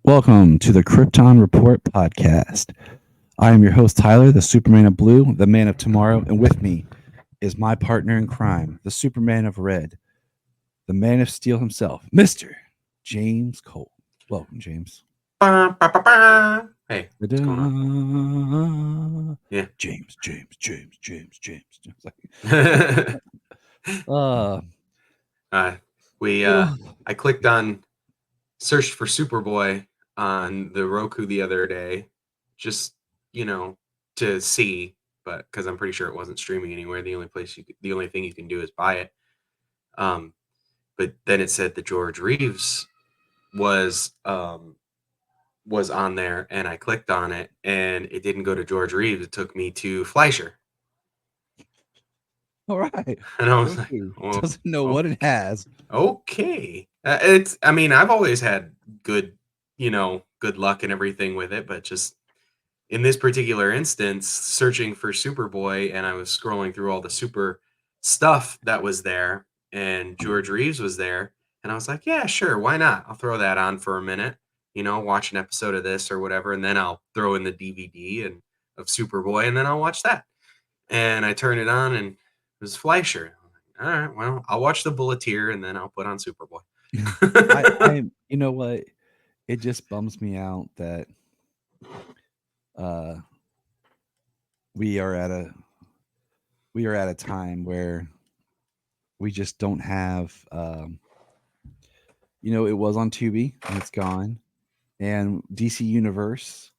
Welcome to the Krypton Report podcast. I am your host, Tyler, the Superman of Blue, the Man of Tomorrow, and with me is my partner in crime, the Superman of Red, the Man of Steel himself, Mr. James Cole. Welcome, James. Ba, ba, ba, ba. Hey, what's going on? Ta-da. Yeah. James. uh, Little. I clicked on searched for Superboy on the Roku the other day, just to see, but because I'm pretty sure it wasn't streaming anywhere. The only thing you can do is buy it. But then it said that George Reeves was was on there, and I clicked on it, and it didn't go to George Reeves. It took me to Fleischer. All right. And I was like, well, doesn't know what it has. Okay. I've always had good luck and everything with it, but just in this particular instance, searching for Superboy, and I was scrolling through all the super stuff that was there, and George Reeves was there, and I was like, yeah, sure, why not? I'll throw that on for a minute, watch an episode of this or whatever, and then I'll throw in the DVD of Superboy, and then I'll watch that. And I turned it on, and it was Fleischer. All right, well, I'll watch the Bulleteer, and then I'll put on Superboy. You know what? It just bums me out that we are at a time where we just don't have it was on Tubi and it's gone, and DC Universe,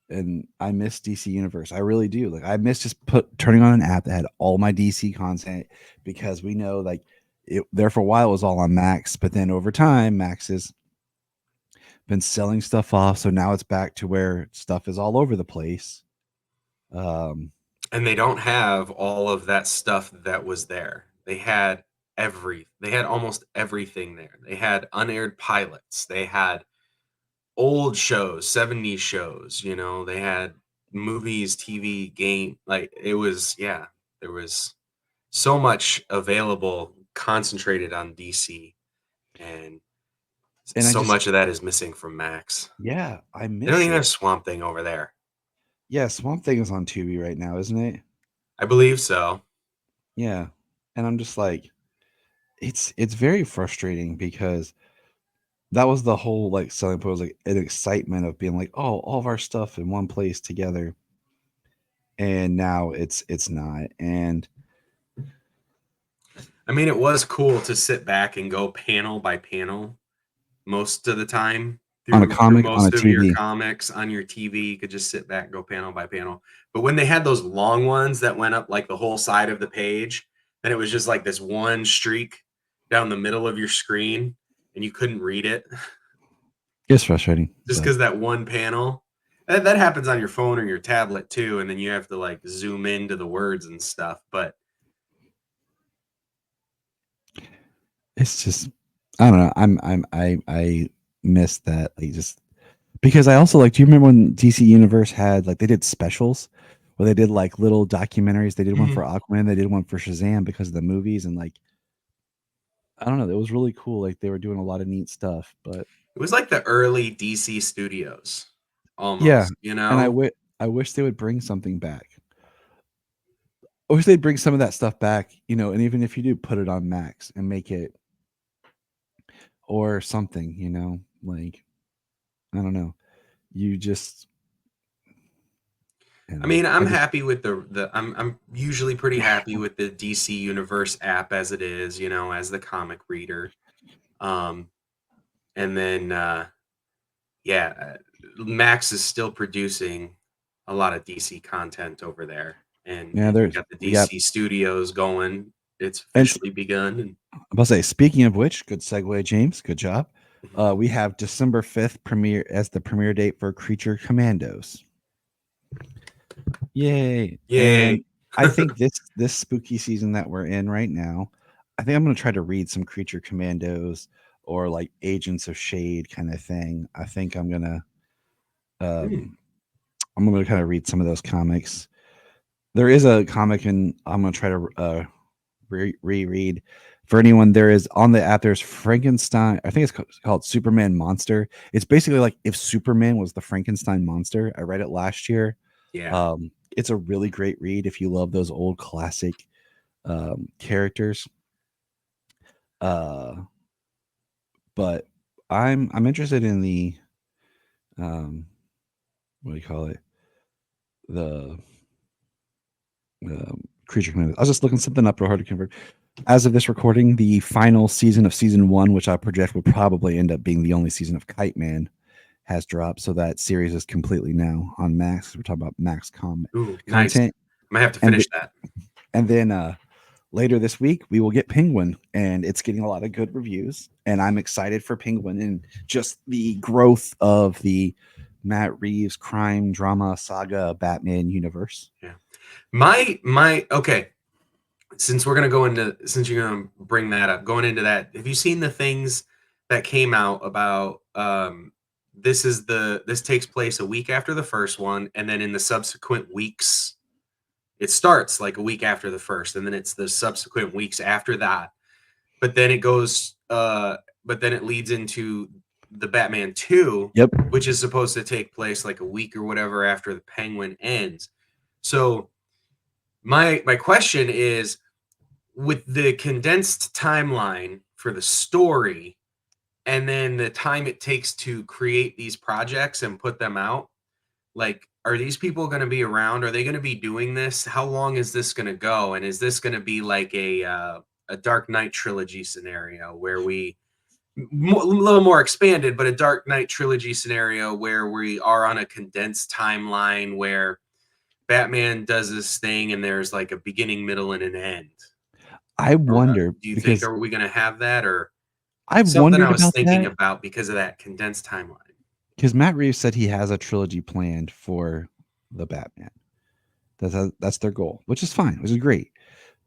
and I miss DC Universe. I really do. Like, I miss just turning on an app that had all my DC content, because we know, like, it there for a while it was all on Max, but then over time Max has been selling stuff off, so now it's back to where stuff is all over the place. And they don't have all of that stuff that was there. They had almost everything there. They had unaired pilots. They had old shows, 70s shows, they had movies, TV, game. Like, there was so much available, concentrated on DC, and so much of that is missing from Max. Yeah, I miss They don't even it. have Swamp Thing over there. Yeah, Swamp Thing is on Tubi right now, isn't it? I believe so. Yeah. And I'm just like, it's very frustrating, because that was the whole, like, selling point, was like an excitement of being like, oh, all of our stuff in one place together. And now it's not. And I mean, it was cool to sit back and go panel by panel most of the time. On a comic, most on a of TV. your comics on your TV, you could just sit back and go panel by panel. But when they had those long ones that went up like the whole side of the page, then it was just like this one streak down the middle of your screen, and you couldn't read it. It's frustrating. Just because that one panel. That happens on your phone or your tablet too, and then you have to like zoom into the words and stuff. But it's just, I don't know. I miss that. Like, just because I also, like, do you remember when DC Universe had, like, they did specials where they did like little documentaries? They did one for Aquaman, they did one for Shazam because of the movies, and, like, I don't know, it was really cool. Like, they were doing a lot of neat stuff, but it was like the early DC studios, almost. Yeah, And I wish they would bring something back. I wish they'd bring some of that stuff back, and even if you do, put it on Max and make it, or something, like, I don't know. You just, I mean, I'm happy with I'm usually pretty happy with the DC Universe app as it is, as the comic reader. And then Max is still producing a lot of DC content over there. And you got the DC studios going. It's officially begun. And I'm about to say, speaking of which, good segue, James. Good job. We have December 5th premiere as the premiere date for Creature Commandos. Yay! And I think this spooky season that we're in right now, I think I'm going to try to read some Creature Commandos or like Agents of Shade kind of thing. I think I'm gonna kind of read some of those comics. There is a comic, and I'm gonna try to reread For anyone, there is on the app. There's Frankenstein. I think it's called Superman Monster. It's basically like if Superman was the Frankenstein monster. I read it last year. Yeah. It's a really great read if you love those old classic characters. Uh, but I'm interested in the um, what do you call it? The creature community. I was just looking something up real hard to convert. As of this recording, the final season of season 1, which I project will probably end up being the only season of Kite Man, has dropped. So that series is completely now on Max. We're talking about Max Ooh, nice. content, I might have to and finish that. and then later this week we will get Penguin, and it's getting a lot of good reviews. And I'm excited for Penguin and just the growth of the Matt Reeves crime drama saga Batman universe. Yeah. My okay. Since we're gonna go into since you're gonna bring that up, going into that, have you seen the things that came out about this takes place a week after the first one, and then in the subsequent weeks, it starts like a week after the first, and then it's the subsequent weeks after that. But then it goes but then it leads into the Batman 2, Yep. which is supposed to take place like a week or whatever after the Penguin ends. So my question is, with the condensed timeline for the story and then the time it takes to create these projects and put them out, like, are these people going to be around? Are they going to be doing this? How long is this going to go? And is this going to be like a Dark Knight trilogy scenario where a little more expanded, but a Dark Knight trilogy scenario where we are on a condensed timeline where Batman does this thing and there's like a beginning, middle, and an end? I Or, wonder do you think, because are we gonna have that, or I've something I wondered was about thinking that about because of that condensed timeline? because Matt Reeves said he has a trilogy planned for the Batman. That's their goal, which is fine, which is great.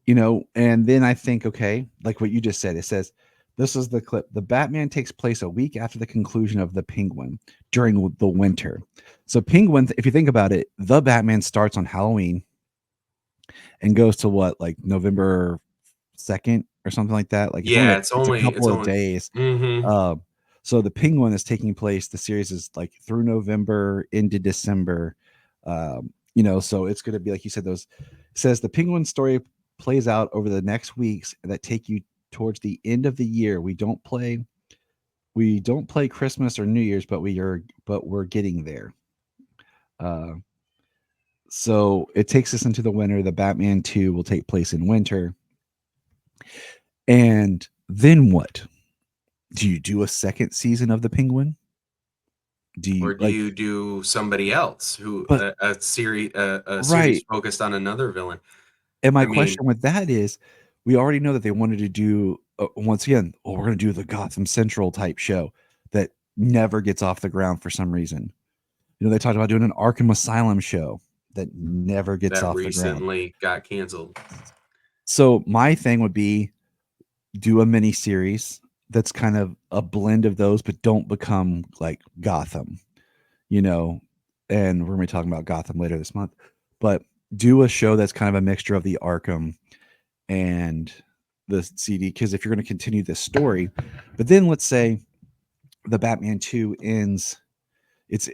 And then I think, okay, like what you just said, it says this is the clip. The Batman takes place a week after the conclusion of the Penguin during the winter. So Penguin, if you think about it, the Batman starts on Halloween and goes to what, like November 2nd or something like that. Like it's only Yeah, it's a it's couple of only days. mhm, Um, so the Penguin is taking place. The series is like through November into December. So it's going to be like you said. Those says the Penguin story plays out over the next weeks that take you towards the end of the year. We don't play Christmas or New Year's, but we're getting there. Uh, so it takes us into the winter. The Batman 2 will take place in winter. And then what? Do you do a second season of the Penguin? Do you or do like you do somebody else who but a series right. focused on another villain? And my I mean, question with that is we already know that they wanted to do once again, we're going to do the Gotham Central type show that never gets off the ground for some reason. They talked about doing an Arkham Asylum show that never gets that off the ground. recently got canceled. So my thing would be do a mini series that's kind of a blend of those, but don't become like Gotham, you know. And we're going to be talking about Gotham later this month, but do a show that's kind of a mixture of the Arkham and the CD. Because if you're going to continue this story, but then let's say the Batman 2 ends, it's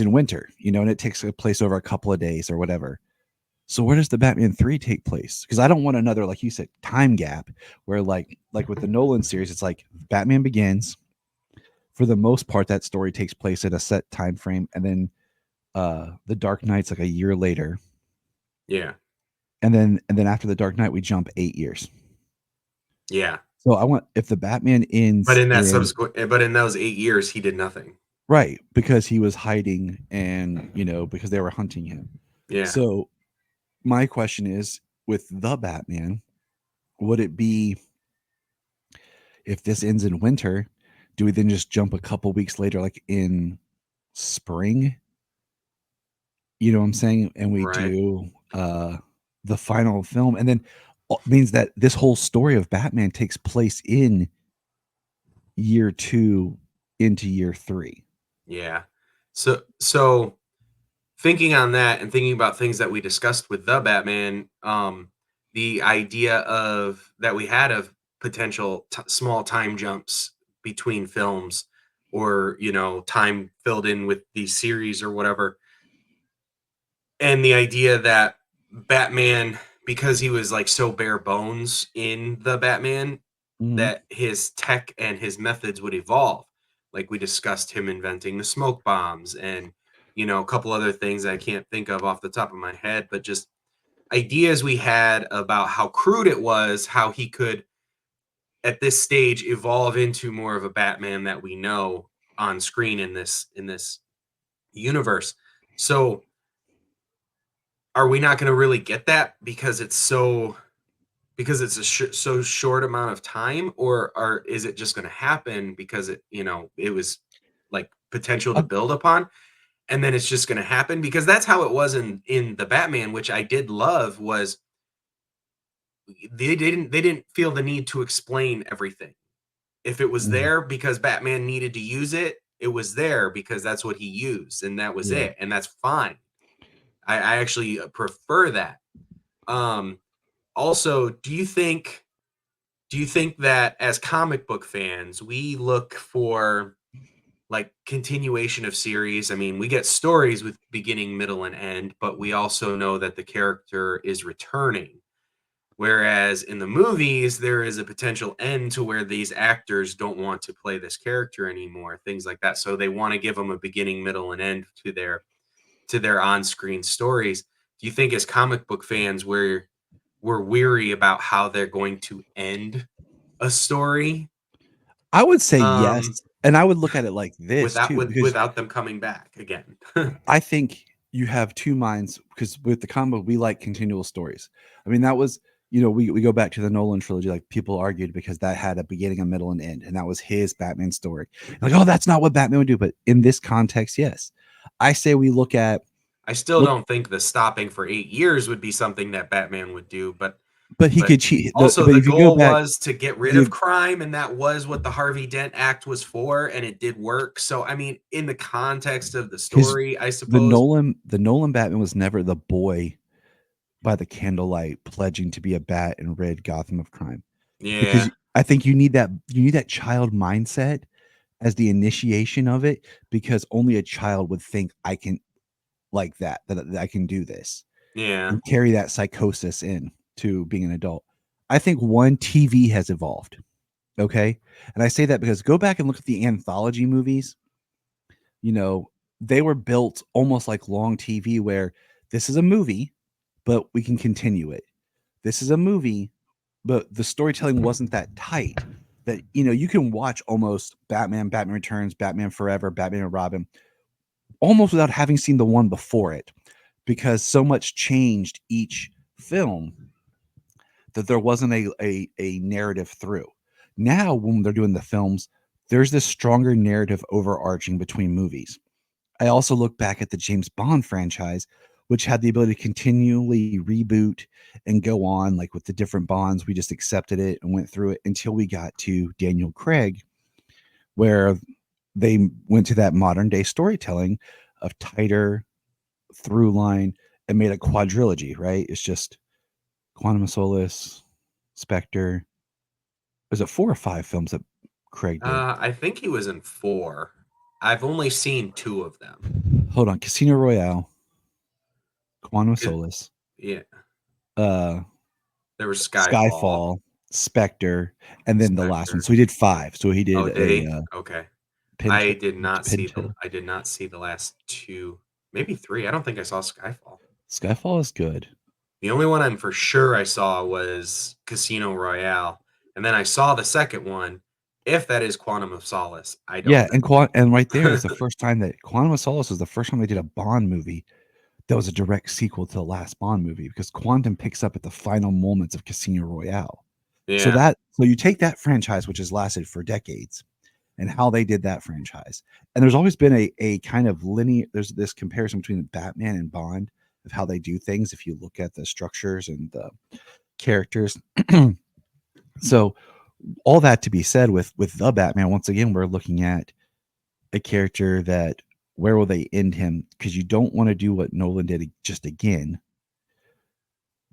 in winter, and it takes place over a couple of days or whatever. So where does the Batman 3 take place? Because I don't want another, like you said, time gap where like with the Nolan series, it's like Batman Begins. For the most part, that story takes place at a set time frame, and then the Dark Knight's like a year later, Yeah, and then after the Dark Knight, we jump 8 years. yeah. So I want if the Batman But ends in that in subsequent, but in those 8 years, he did nothing. right because he was hiding and because they were hunting him. Yeah, So my question is with the Batman, would it be if this ends in winter, do we then just jump a couple weeks later, like in spring? You know what I'm saying? And we right. do the final film, and then means that this whole story of Batman takes place in year 2 into year 3. Yeah. So thinking on that and thinking about things that we discussed with the Batman, the idea of that we had of potential small time jumps between films, or time filled in with these series or whatever. And the idea that Batman, because he was like so bare bones in the Batman, Mhm. that his tech and his methods would evolve. Like we discussed him inventing the smoke bombs, and a couple other things I can't think of off the top of my head, but just ideas we had about how crude it was, how he could at this stage evolve into more of a Batman that we know on screen in this universe. So are we not going to really get that because it's a so short amount of time, or is it just going to happen because it was like potential to Uh, build upon, and then it's just going to happen? Because that's how it was in the Batman, which I did love. Was they didn't feel the need to explain everything. If it was mhm. there because Batman needed to use it, it was there because that's what he used, and that was Yeah. it, and that's fine. I actually prefer that. Um, Also, do you think that as comic book fans, we look for like continuation of series? I mean, we get stories with beginning, middle, and end, but we also know that the character is returning. Whereas in the movies, there is a potential end to where these actors don't want to play this character anymore, things like that. So they want to give them a beginning, middle, and end to their on-screen stories. Do you think as comic book fans we're weary about how they're going to end a story, I would say um, yes, and I would look at it like this without too, because without them coming back again? I think you have 2 minds because with the combo, we like continual stories. I mean, that was we go back to the Nolan trilogy, like, people argued because that had a beginning, a middle, and end, and that was his Batman story. Like, "Oh, that's not what Batman would do," but in this context, yes. I say we I still look don't think the stopping for 8 years would be something that Batman would do, but but he but could cheat also but the if you go goal back, was to get rid of the crime, and that was what the Harvey Dent Act was for, and it did work. So, I mean, in the context of the because story, I suppose. The Nolan Batman was never the boy by the candlelight pledging to be a bat and rid Gotham of crime. Because Yeah, I think you need that child mindset as the initiation of it, because only a child would think I can like that I can do this yeah. and carry that psychosis in to being an adult. I think one, TV has evolved. Okay. And I say that because go back and look at the anthology movies, you know, they were built almost like long TV where this is a movie, but we can continue it. This is a movie, but the storytelling wasn't that tight that you can watch almost Batman, Batman Returns, Batman Forever, Batman and Robin almost without having seen the one before it, because so much changed each film that there wasn't a narrative through. Now when they're doing the films, there's this stronger narrative overarching between movies. I also look back at the James Bond franchise, which had the ability to continually reboot and go on, like with the different Bonds. We just accepted it and went through it until we got to Daniel Craig, where they went to that modern day storytelling of tighter through line and made a quadrilogy, right? It's just Quantum of Solace, Spectre. Was it 4 or 5 films that Craig did? I think he was in 4. I've only seen 2 of them. Hold on, Casino Royale, Quantum of It Solace, Yeah, uh, there was Skyfall, Skyfall, Spectre, and then the last one. Spectre. So he did 5. So he Oh, did did a he? Okay. Pinto. Pinto. I did not see the last 2, maybe 3. I don't think I saw Skyfall. Skyfall is good. The only one I'm for sure I saw was Casino Royale, and then I saw the second one. If that is Quantum of Solace, I don't Yeah, and right there is know. the first time that Quantum of Solace was the first time they did a Bond movie that was a direct sequel to the last Bond movie, because Quantum picks up at the final moments of Casino Royale. Yeah, So you take that franchise, which has lasted for decades, and how they did that franchise. And there's always been a kind of linear, there's this comparison between Batman and Bond of how they do things if you look at the structures and the characters. So all that to be said, with the Batman, once again, we're looking at a character that, where will they end him? Because you don't want to do what Nolan did just again,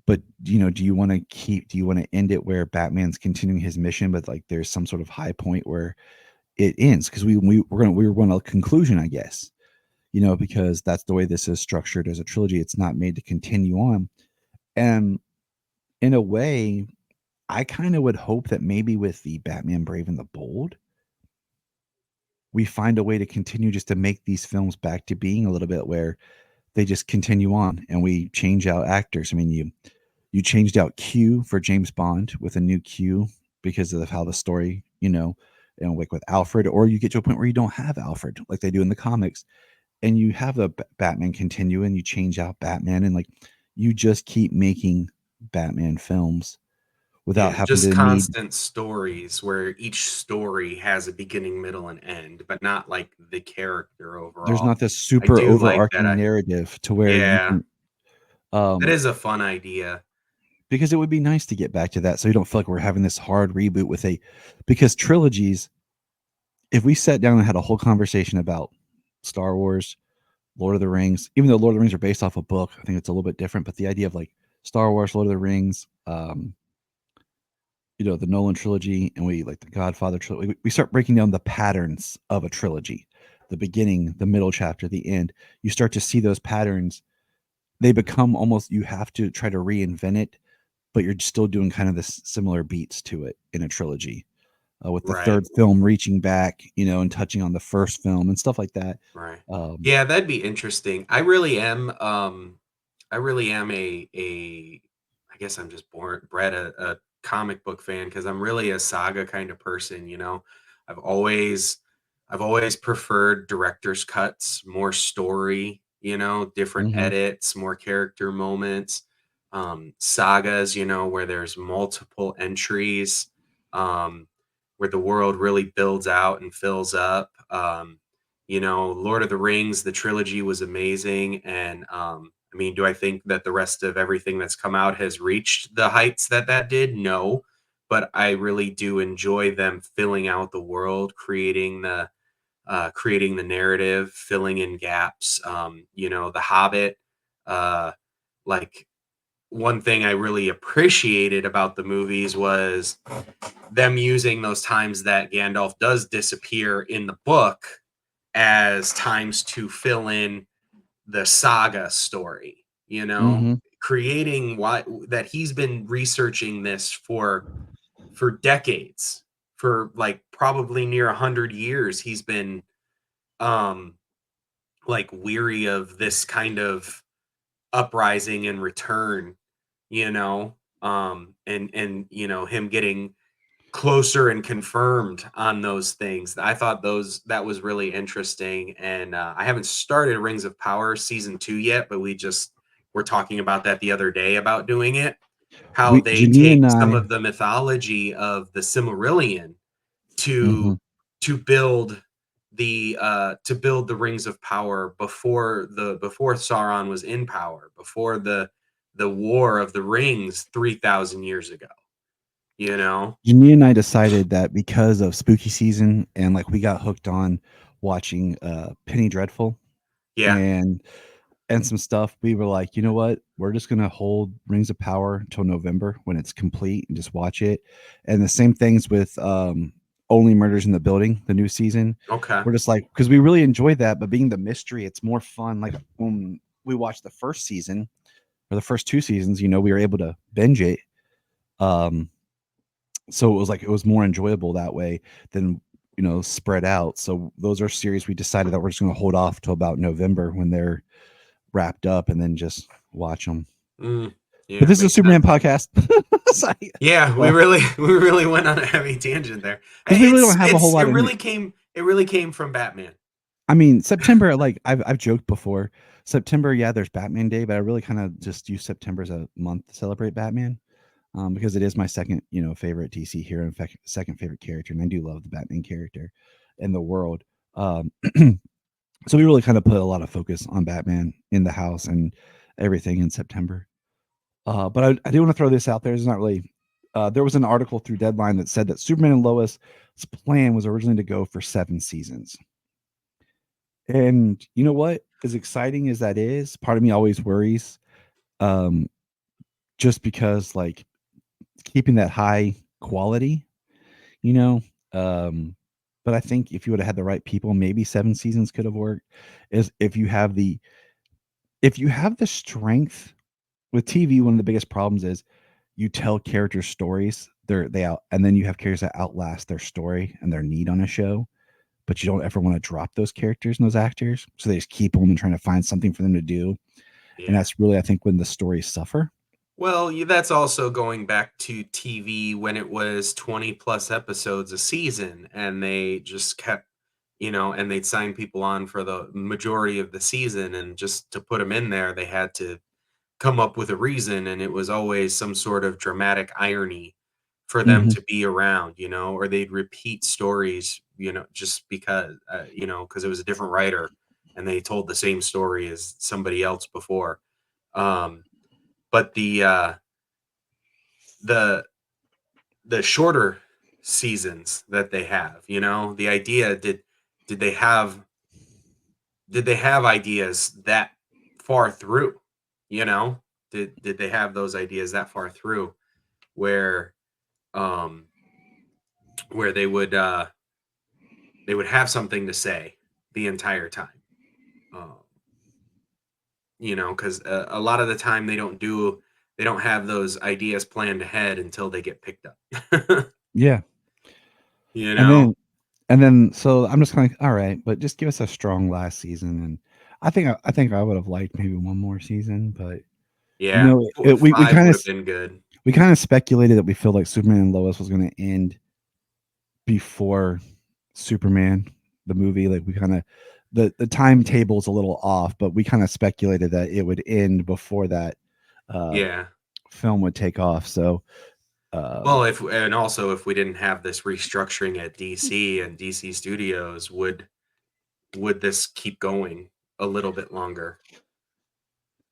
but do you want to end it where Batman's continuing his mission, but like there's some sort of high point where it ends? Because we want a conclusion, I guess. Because that's the way this is structured as a trilogy. It's not made to continue on. And in a way, I kind of would hope that maybe with the Batman Brave and the Bold, we find a way to continue just to make these films back to being a little bit where they just continue on and we change out actors. I mean, you changed out Q for James Bond with a new Q because of how the story, like with Alfred, or you get to a point where you don't have Alfred like they do in the comics, and you have a Batman continue and you change out Batman, and like you just keep making Batman films without Yeah, having just to need. constant stories where each story has a beginning, middle, and end, but not like the character There's overall. not this I super do like that. overarching narrative to where you Yeah, can, that um is a fun idea. because it would be nice to get back to that so you don't feel like we're having this hard reboot with a, because trilogies, if we sat down and had a whole conversation about Star Wars, Lord of the Rings, even though Lord of the Rings are based off a book, I think it's a little bit different. But the idea of like Star Wars, Lord of the Rings, the Nolan trilogy, and we like the Godfather trilogy, we start breaking down the patterns of a trilogy, the beginning, the middle chapter, the end. You start to see those patterns. They become almost, you have to try to reinvent it, but you're still doing kind of this similar beats to it in a trilogy. With the Right, third film reaching back, and touching on the first film and stuff like that. right. Um, Yeah, that'd be interesting. I really am a I guess I'm just bred a comic book fan because I'm really a saga kind of person. I've always I've always preferred director's cuts, more story, different mhm. edits, more character moments, sagas, where there's multiple entries, um, where the world really builds out and fills up. Lord of the Rings, the trilogy was amazing. And I mean, do I think that the rest of everything that's come out has reached the heights that did? No. But I really do enjoy them filling out the world, creating the narrative, filling in gaps. The Hobbit, uh, like one thing I really appreciated about the movies was them using those times that Gandalf does disappear in the book as times to fill in the saga story, Mhm. creating why that he's been researching this for decades, for like probably near 100 years. He's been um like weary of this kind of uprising and return, you know, and him getting closer and confirmed on those things. I thought those that was really interesting, and I haven't started Rings of Power season 2 yet, but we just were talking about that the other day about doing it. How We they Janine take and some I. of the mythology of the Silmarillion to Mhm. to build the Rings of Power before Sauron was in power, before the War of the Rings 3,000 years ago, you know? Janine and I decided that because of spooky season and like we got hooked on watching Penny Dreadful Yeah. and some stuff, we were like, you know what? We're just gonna hold Rings of Power till November when it's complete and just watch it. And the same things with Only Murders in the Building, the new season. Okay. We're just like, because we really enjoy that, but being the mystery, it's more fun. Like when we watched the first season or the first two seasons, we were able to binge it. Um, so it was more enjoyable that way than spread out. So those are series we decided that we're just going to hold off till about November when they're wrapped up and then just watch them. Mm, But yeah, this is a makes sense. Superman podcast. Yeah, we Well, really we really went on a heavy tangent there. because we really don't have a whole It lot of new. really came from Batman. I mean, September, like I've joked before, September, yeah, there's Batman Day, but I really kind of just use September as a month to celebrate Batman. Because it is my second, favorite DC hero, in fact, second favorite character, and I do love the Batman character in the world. Um, so we really kind of put a lot of focus on Batman in the house and everything in September. But I do want to throw this out there. It's not really. There was an article through Deadline that said that Superman and Lois's plan was originally to go for 7 seasons. And you know what? As exciting as that is, part of me always worries. Um, just because like keeping that high quality, you know. Um, but I think if you would have had the right people, maybe 7 seasons could have worked. Is if you have the strength with TV, one of the biggest problems is you tell characters stories. They out, and then you have characters that outlast their story and their need on a show. But you don't ever want to drop those characters and those actors, so they just keep them and trying to find something for them to do. And Yeah. that's really, I think, when the stories suffer. Well, that's also going back to TV when it was 20 plus episodes a season and they just kept, and they'd sign people on for the majority of the season. And just to put them in there, they had to come up with a reason. And it was always some sort of dramatic irony for them Hmm. to be around, or they'd repeat stories, just because it was a different writer and they told the same story as somebody else before. Um, but the the shorter seasons that they have, the idea did they have did they have ideas that far through, you know? Did they have those ideas that far through where um where they would have something to say the entire time. Um, cuz a lot of the time they don't have those ideas planned ahead until they get picked up. Yeah, you and know? then and then so I'm just kind of all right, but just give us a strong last season, and I think I would have liked maybe one more season, but you Yeah, know, 5 would have been good. we kind of speculated that we feel like Superman and Lois was going to end before Superman the movie. Like we kind of the timetable's a little off, but we kind of speculated that it would end before that uh, Yeah. film would take off. So Well, um, if and also if we didn't have this restructuring at DC and DC Studios, would this keep going a little bit longer,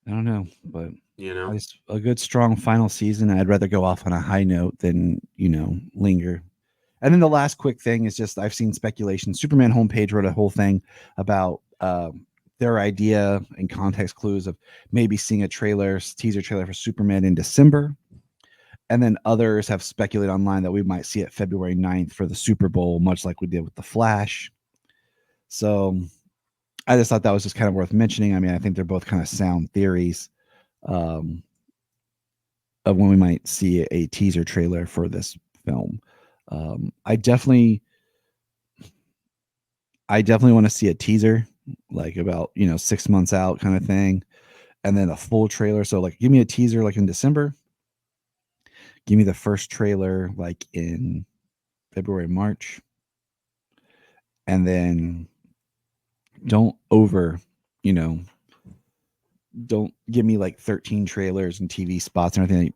I don't know, but you I know? just a good strong final season. I'd rather go off on a high note than linger. And then the last quick thing is just I've seen speculation. Superman homepage wrote a whole thing about their idea and context clues of maybe seeing a teaser trailer for Superman in December. And then others have speculated online that we might see it February 9th for the Super Bowl, much like we did with The Flash. So I just thought that was just kind of worth mentioning. I mean, I think they're both kind of sound theories um, of when we might see a teaser trailer for this film. Um, I definitely I definitely want to see a teaser, like about 6 months out, kind of thing, and then a full trailer. So like, give me a teaser like in December. Give me the first trailer like in February, March, and then don't over, you know, don't give me like 13 trailers and TV spots and everything that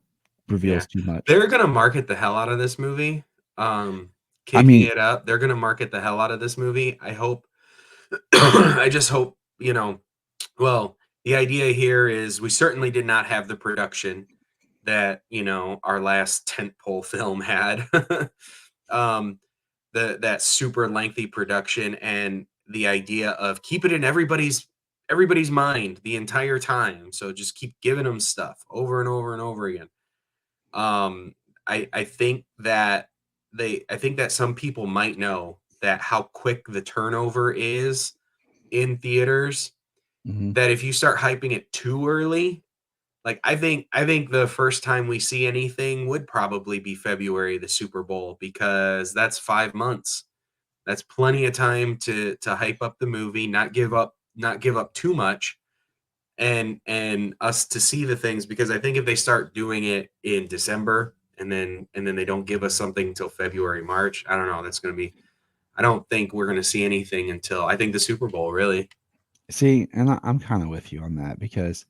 Yeah. reveals too much. They're gonna market the hell out of this movie, I kicking mean, it up. They're gonna market the hell out of this movie. I hope I just hope, well, the idea here is we certainly did not have the production that, our last tentpole film had. um, that super lengthy production and the idea of keep it in everybody's mind the entire time. So just keep giving them stuff over and over and over again. Um, I think that I think that some people might know that how quick the turnover is in theaters, mhm, that if you start hyping it too early, like I think the first time we see anything would probably be February, the Super Bowl, because that's 5 months. That's plenty of time to hype up the movie, not give up too much, and us to see the things. Because I think if they start doing it in December and then they don't give us something until February, March, I don't know. That's going to be. I don't think we're going to see anything until I think the Super Bowl. Really. see, and I'm kind of with you on that because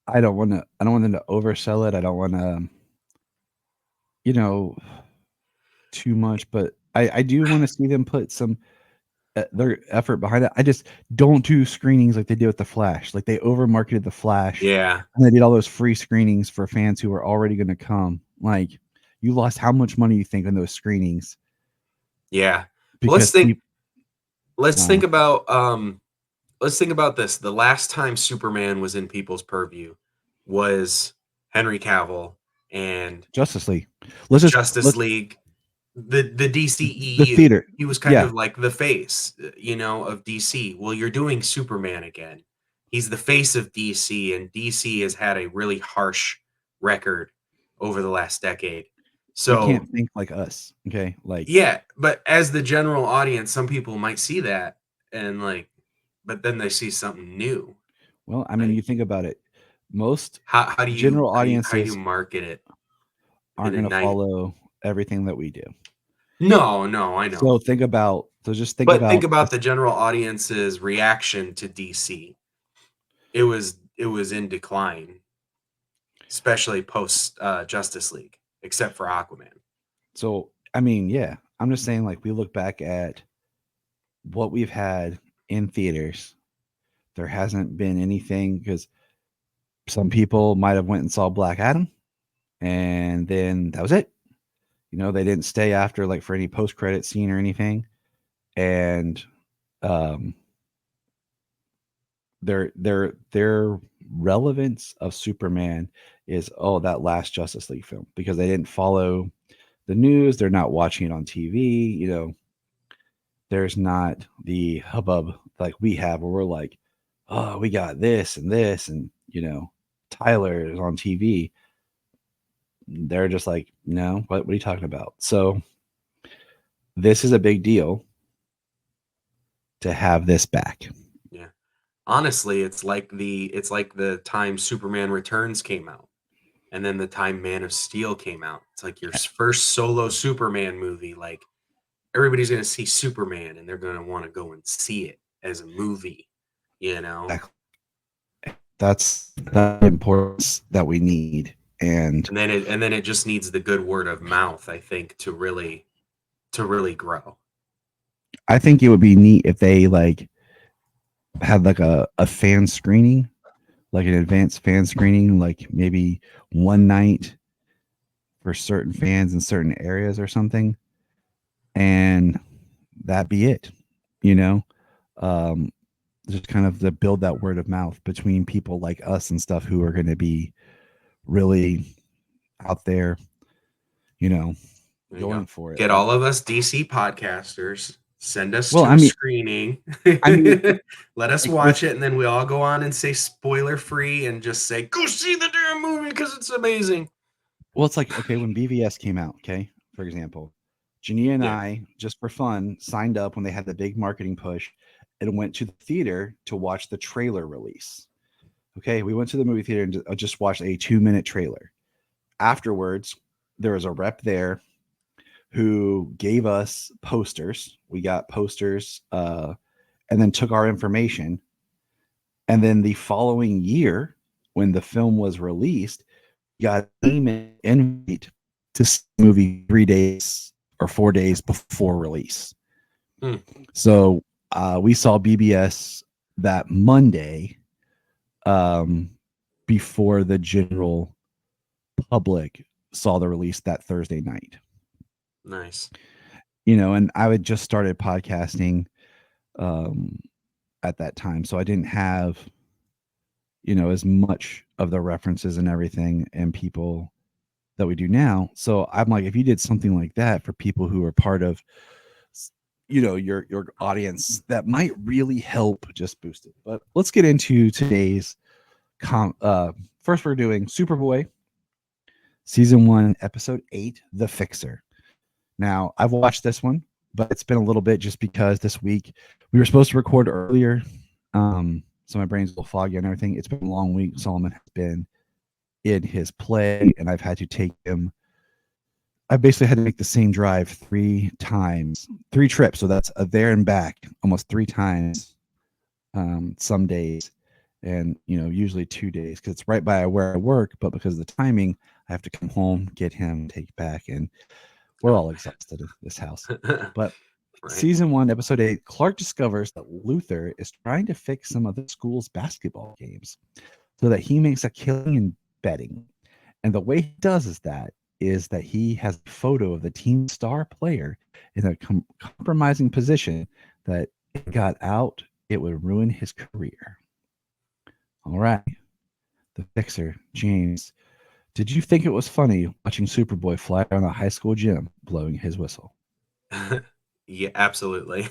I don't want them to oversell it. I don't want to, you know, too much, but I do want to see them put some their effort behind it. I just don't do screenings like they did with the Flash. Like they over marketed the Flash, Yeah. and they did all those free screenings for fans who were already going to come. Like you lost how much money you think on those screenings Yeah. Well, because people. let's Uh, think about let's think about this. The last time Superman was in people's purview was Henry Cavill and Justice League. Let's just Justice League, the the DCEU. theater. He was kind Yeah, of like the face, of DC. Well, you're doing Superman again. He's the face of DC, and DC has had a really harsh record over the last decade. they So can't think like us. Okay, like, yeah, but as the general audience, some people might see that and like, but then they see something new. well, I mean, Like you think about it. Most how do you general how do you audiences market it in aren't a going to night? follow everything that we do. No, no, I know. So just think But think about about this. the general audience's reaction to DC. It was in decline, especially post Justice League, except for Aquaman. So, I mean, yeah, I'm just saying, like, we look back at what we've had in theaters. There hasn't been anything because some people might have went and saw Black Adam, and then that was it. They didn't stay after like for any post credit scene or anything. And um, their relevance of Superman is, oh, that last Justice League film, because they didn't follow the news. They're not watching it on TV. There's not the hubbub like we have where we're like, oh, we got this and this, and Tyler is on TV. They're just like, no, what are you talking about? So this is a big deal to have this back. Yeah. Honestly, it's like the time Superman Returns came out, and then the time Man of Steel came out. It's like your first solo Superman movie. Like everybody's gonna see Superman, and they're gonna want to go and see it as a movie. You know, That's the importance that we need. And and then it just needs the good word of mouth, I think, to really grow. I think it would be neat if they like had like a fan screening, like an advanced fan screening, like maybe one night for certain fans in certain areas or something. And that be it, you know? Um, just kind of to build that word of mouth between people like us and stuff who are going to be really out there, you know, There you go. going for it. Get Like, all of us DC podcasters. Send us well, to a screening. I mean, Let us like with watch it, and then we all go on and say spoiler free and just say, "Go see the damn movie because it's amazing." Well, it's like, okay, when BVS came out, okay, for example, Jania and Yeah, I, just for fun, signed up when they had the big marketing push and went to the theater to watch the trailer release. Okay, we went to the movie theater and just watched a 2-minute trailer. Afterwards, there was a rep there who gave us posters. We got posters and then took our information. And then the following year, when the film was released, got an email invite to see the movie 3 days or 4 days before release. Hmm. So we saw BBS that Monday um, before the general public saw the release that Thursday night. Nice. And I had just started podcasting um, at that time, so I didn't have as much of the references and everything and people that we do now. So I'm like, if you did something like that for people who are part of, your audience, that might really help just boost it. But let's get into today's first we're doing Superboy season 1, episode 8, The Fixer. Now I've watched this one, but it's been a little bit just because this week we were supposed to record earlier. So my brain's a little foggy and everything. It's been a long week. Solomon has been in his play, and I've had to take him. I basically had to make the same drive 3 times, 3 trips. So that's a there and back almost 3 times some days. And, usually 2 days because it's right by where I work. But because of the timing, I have to come home, get him, take back. And we're all exhausted in this house. But Right. season 1, episode 8, Clark discovers that Luther is trying to fix some of the school's basketball games so that he makes a killing in betting. And the way he does is that he has a photo of the team star player in a compromising position that if it got out, it would ruin his career. All right. The Fixer, James, Did you think it was funny watching Superboy fly around a high school gym blowing his whistle? Yeah, absolutely.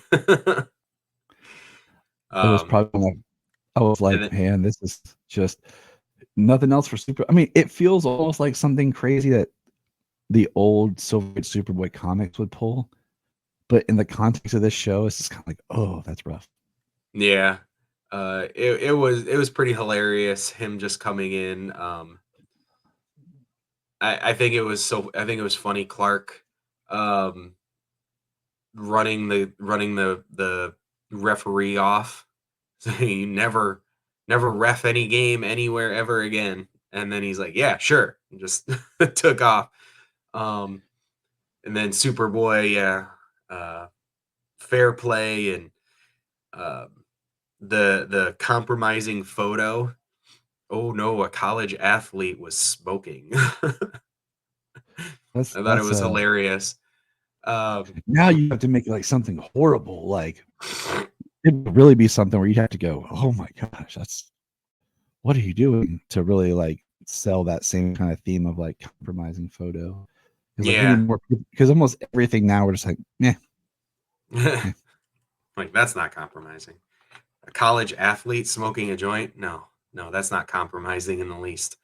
It was um, probably like, I was and like, then, man, this is just nothing else for Super. I mean, it feels almost like something crazy that the old Silver Age Superboy comics would pull, but in the context of this show, it's just kind of like, oh, that's rough. yeah, it was pretty hilarious him just coming in. I think it was funny Clark um, running the referee off, saying never ref any game anywhere ever again. And then he's like, yeah, sure, and just took off. Um, and then Superboy, yeah, uh, fair play and um, the compromising photo. Oh no, a college athlete was smoking. I thought it That's was hilarious. Um, now you have to make it like something horrible, like it would really be something where you'd have to go, oh my gosh, that's what are you doing to really like sell that same kind of theme of like compromising photo? Because like we yeah. need more because almost everything now we're just like, yeah, Like that's not compromising. A college athlete smoking a joint? No, no, that's not compromising in the least.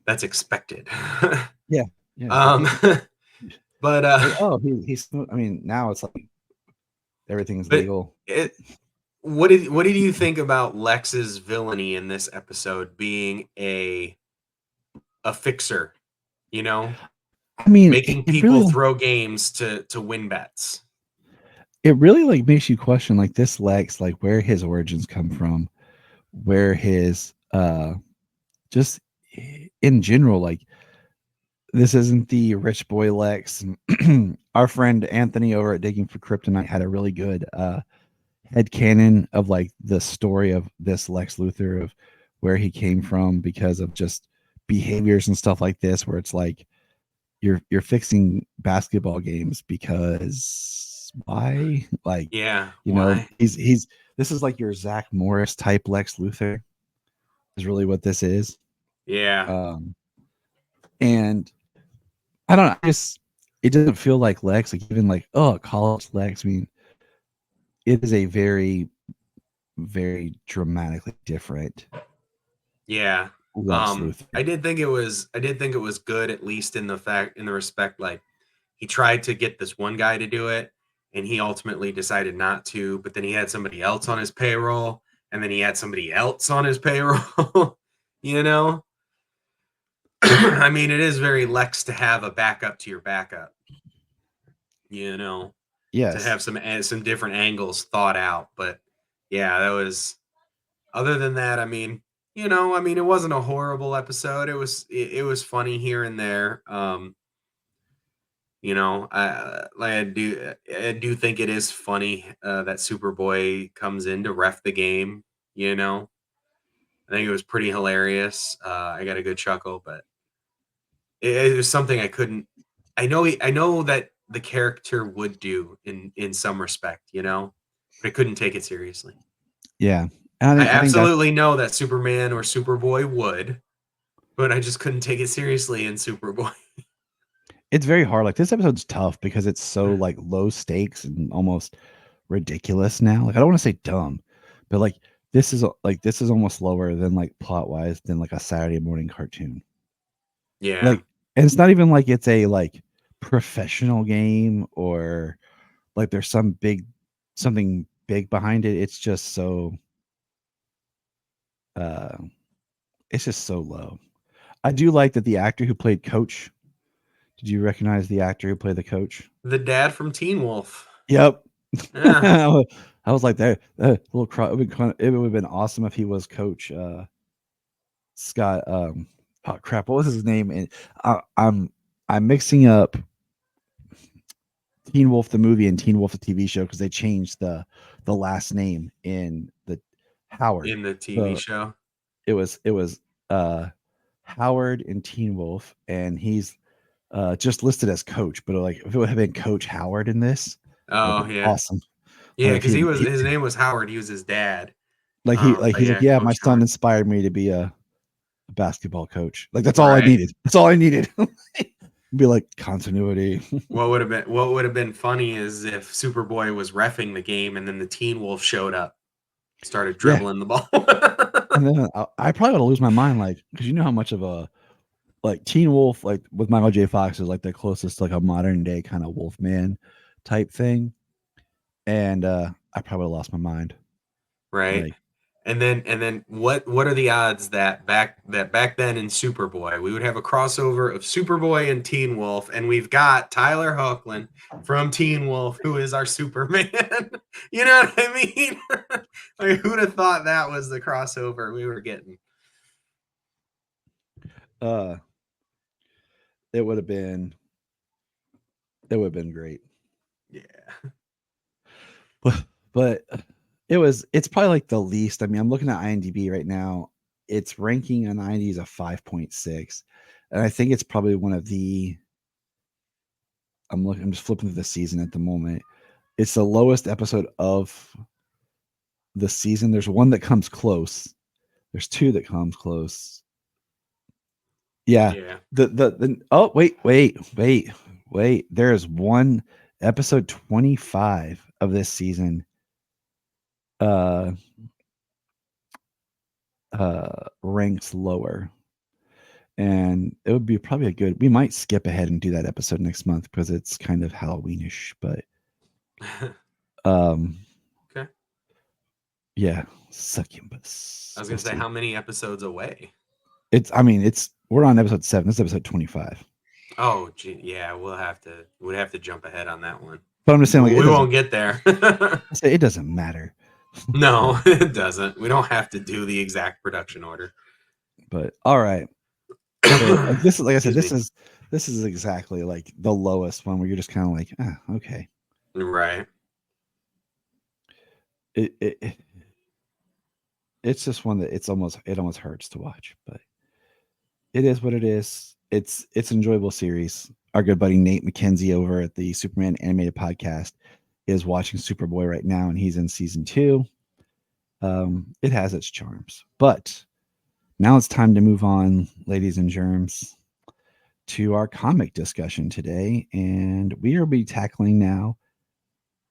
That's expected. yeah, yeah. um, but Like oh he's I mean now it's like everything's but legal. it, what did you think about Lex's villainy in this episode being a fixer? You know, I mean making it people really throw games to win bets. it really like makes you question like this Lex, like where his origins come from, where his just in general, like this isn't the rich boy Lex. Our friend Anthony over at Digging for Kryptonite had a really good head canon of like the story of this Lex Luthor of where he came from because of just behaviors and stuff like this, where it's like you're fixing basketball games because why? Like, Yeah, you know, why? he's this is like your Zach Morris type Lex Luthor is really what this is. Yeah, Um, and I don't know, I just it doesn't feel like Lex, like even like oh college Lex. I mean, it is a very, very dramatically different yeah. Lex Luthor. I did think it was good, at least in the respect, like he tried to get this one guy to do it and he ultimately decided not to, but then he had somebody else on his payroll and then he had somebody else on his payroll. you know I mean, it is very Lex to have a backup to your backup, you know to Yes. have some different angles thought out. But yeah, that was, other than that, I mean, it wasn't a horrible episode. It was funny here and there. I do think it is funny that Superboy comes in to ref the game. You know, I think it was pretty hilarious. I got a good chuckle, but it was something I couldn't. I know that the character would do in some respect, but I couldn't take it seriously. Yeah. And I I think that's absolutely know that Superman or Superboy would, but I just couldn't take it seriously in Superboy. it's very hard. Like this episode's tough because it's so like low stakes and almost ridiculous now. Like I don't want to say dumb, but like this is almost lower than like plot wise than like a Saturday morning cartoon. Yeah, Like and it's not even like it's a like professional game or like there's something big behind it. It's just so uh it's just so low. I do like that the actor who played Coach. Did you recognize the actor who played the coach? the dad from Teen Wolf. Yep. Yeah, I was like that little it would have been awesome if he was Coach Scott. Oh crap, what was his name? And I'm mixing up Teen Wolf the movie and Teen Wolf the TV show because they changed the last name in the Howard. in the TV So show. it was Howard in Teen Wolf, and he's just listed as Coach. But like if it would have been Coach Howard in this, would have Oh been yeah, awesome. yeah, Like if because he was he his name was Howard. He was his dad. like But he's like yeah, yeah, my Coach son Howard. inspired me to be a basketball coach. Like that's all I Right. needed. That's all I needed. Be like continuity. What would have been funny is if Superboy was reffing the game and then the Teen Wolf showed up, started Yeah. dribbling the ball. And then I probably would lose my mind, like, because you know how much of a like Teen Wolf, like with Michael J. Fox, is like the closest to like a modern day kind of Wolfman type thing. And I probably would have lost my mind. Right. Like, And then what are the odds that back then in Superboy we would have a crossover of Superboy and Teen Wolf, and we've got Tyler Hoechlin from Teen Wolf who is our Superman. You know what I mean? Like, who'd have thought that was the crossover we were getting? uh, it would have been great. Yeah. But it's probably like the least. I mean, I'm looking at IMDb right now. Its ranking on IMDb is a 5.6, and I think it's probably one of the. I'm just flipping through the season at the moment. It's the lowest episode of the season. There's one that comes close. There's two that comes close. Yeah. Yeah. The oh wait. There's one episode 25 of this season. Uh ranks lower. And it would be probably a good, we might skip ahead and do that episode next month because it's kind of Halloweenish, but um Okay. yeah, succubus. I was gonna Let's say, see. how many episodes away? It's we're on episode 7. This is episode 25. Oh, gee, yeah, we'd have to jump ahead on that one. But I'm just saying, like, We won't get there. it doesn't matter. No, it doesn't. We don't have to do the exact production order. But all right. So, like, this is, like I said, Excuse me. this is exactly like the lowest one where you're just kind of like, okay. Right. It it's just one that it almost hurts to watch, but it is what it is. It's an enjoyable series. Our good buddy Nate McKenzie over at the Superman Animated Podcast is watching Superboy right now, and he's in season 2. It has its charms, but now it's time to move on, ladies and germs, to our comic discussion today, and we will be tackling now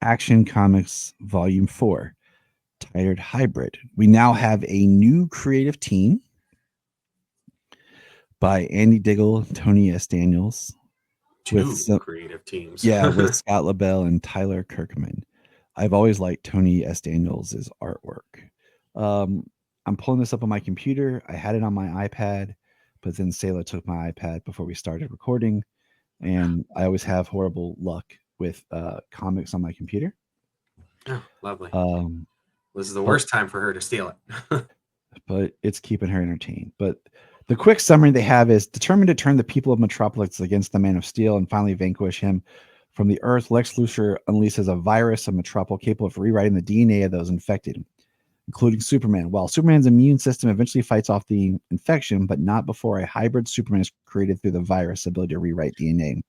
Action Comics Volume 4, titled Hybrid. We now have a new creative team by Andy Diggle, Tony S. Daniels, Two creative teams. with Scott LaBelle and Tyler Kirkman. I've always liked Tony S. Daniels' artwork. I'm pulling this up on my computer. I had it on my iPad, but then Sayla took my iPad before we started recording, and I always have horrible luck with comics on my computer. Oh, lovely. Um, This is the worst time for her to steal it. but it's keeping her entertained. But the quick summary they have is: determined to turn the people of Metropolis against the Man of Steel and finally vanquish him from the Earth, Lex Luthor unleashes a virus of Metropolis capable of rewriting the DNA of those infected, including Superman. While Superman's immune system eventually fights off the infection, but not before a hybrid Superman is created through the virus' ability to rewrite DNA.